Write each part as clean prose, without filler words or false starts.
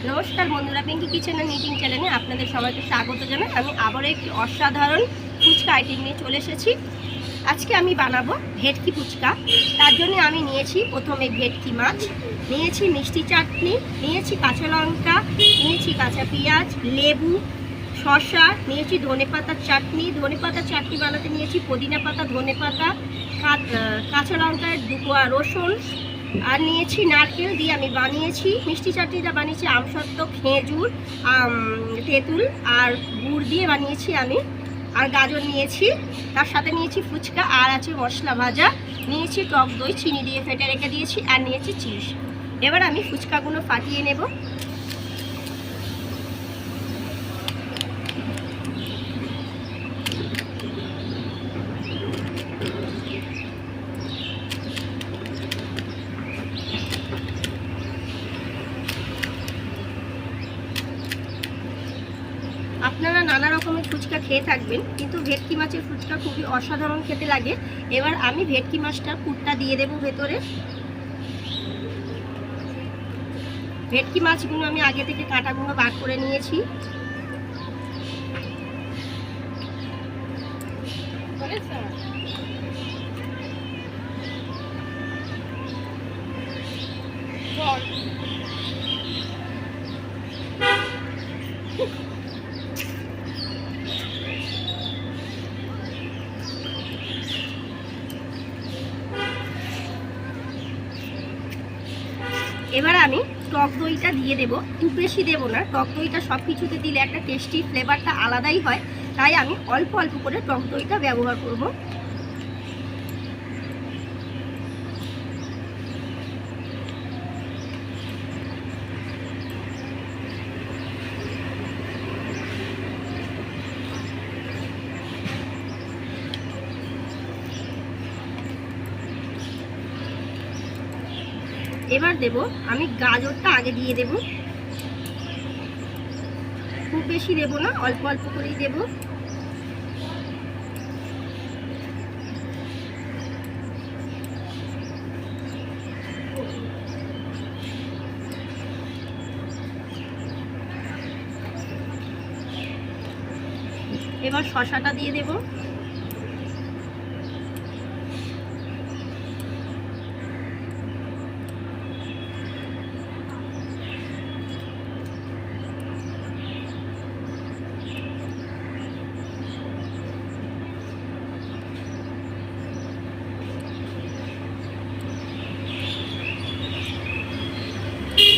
নমস্কার বন্ধুরা, Pinki kitchen and eating চ্যানেলে আপনাদের সবাইকে স্বাগত জানাই। আমি আবারও একটি অসাধারণ ফুচকা আইটেম নিয়ে চলে এসেছি। আজকে আমি বানাবো ভেটকি ফুচকা। তার জন্য আমি নিয়েছি প্রথমে ভেটকি মাছ, নিয়েছি মিষ্টি চাটনি, নিয়েছি কাঁচা লঙ্কা, নিয়েছি কাঁচা পেঁয়াজ, লেবু, শসা, নিয়েছি ধনেপাতার চাটনি। ধনেপাতার চাটনি বানাতে নিয়েছি পুদিনা পাতা, ধনেপাতা, কাঁচা লঙ্কার 2 কোয়া রসুন, আর নিয়েছি নারকেল দিয়ে আমি বানিয়েছি। মিষ্টি চাটনিটা বানিয়েছি আমসত্ত্ব, খেজুর, তেঁতুল আর গুড় দিয়ে বানিয়েছি আমি। আর গাজর নিয়েছি, তার সাথে নিয়েছি ফুচকা, আর আছে মশলা ভাজা, নিয়েছি টক দই চিনি দিয়ে ফেটে রেখে দিয়েছি, আর নিয়েছি চিজ। এবার আমি ফুচকাগুলো ফাটিয়ে নেব। আপনারা নানা রকমের ফুচকা খেয়ে থাকবেন, কিন্তু ভেটকি মাছের ফুচকা খুবই অসাধারণ খেতে লাগে। এবার আমি ভেটকি মাছটা পুরটা দিয়ে দেবো ভেতরে। ভেটকি মাছগুলো আমি আগে থেকে কাঁটাগুলো বার করে নিয়েছি। এবার আমি টক দইটা দিয়ে দেবো, খুব বেশি দেবো না। টক দইটা সব কিছুতে দিলে একটা টেস্টি ফ্লেভারটা আলাদাই হয়, তাই আমি অল্প অল্প করে টক দইটা ব্যবহার করব। এবার দেব আমি গাজরটা আগে দিয়ে দেব, খুব বেশি দেব না, অল্প অল্প করেই দেব। এবার শসাটা দিয়ে দেব।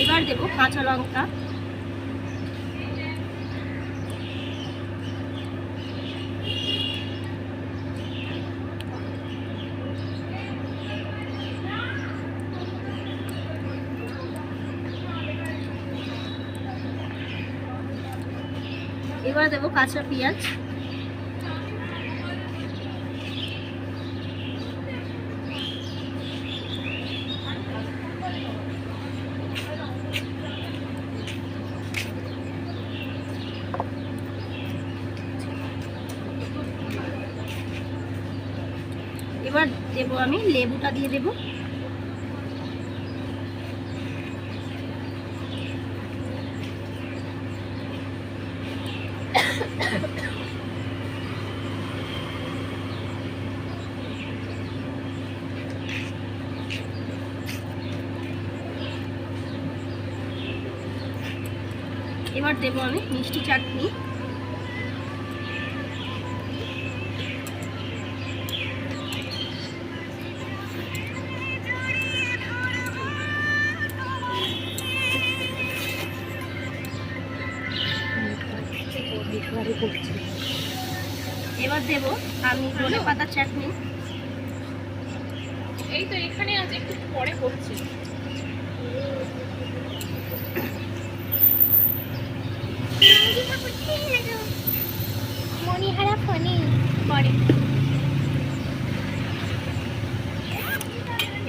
এবার দেব কাঁচা লঙ্কা। এবার দেব কাঁচা পেঁয়াজ। এবার দেব আমি লেবুটা দিয়ে দেব। এবার দেব আমি মিষ্টি চাটনি। এবার দেব আমি ধনেপাতার চাটনি। এই তো এখানে আজ একটু পরে করছি। মনিহারা ফনি পরে।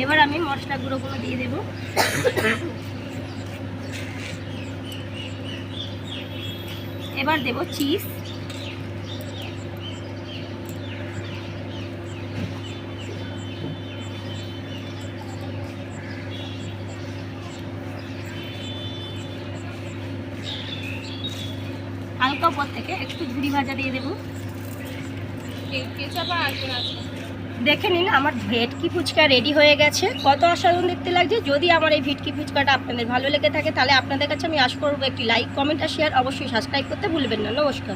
এবার আমি মশলা গুঁড়োগুলো দিয়ে দেব। এবার দেব চিজ। হালকা উপর থেকে একটু ঝুরি ভাজা দিয়ে দেবো। কেচাপ আর আসবে না আজকে। দেখে নিন আমার ভেটকি ফুচকা রেডি হয়ে গেছে, কত অসাধারণ দেখতে লাগছে। যদি আমার এই ভেটকি ফুচকাটা আপনাদের ভালো লেগে থাকে তাহলে আপনাদের কাছে আমি আশা করবো একটি লাইক, কমেন্ট আর শেয়ার, অবশ্যই সাবস্ক্রাইব করতে ভুলবেন না। নমস্কার।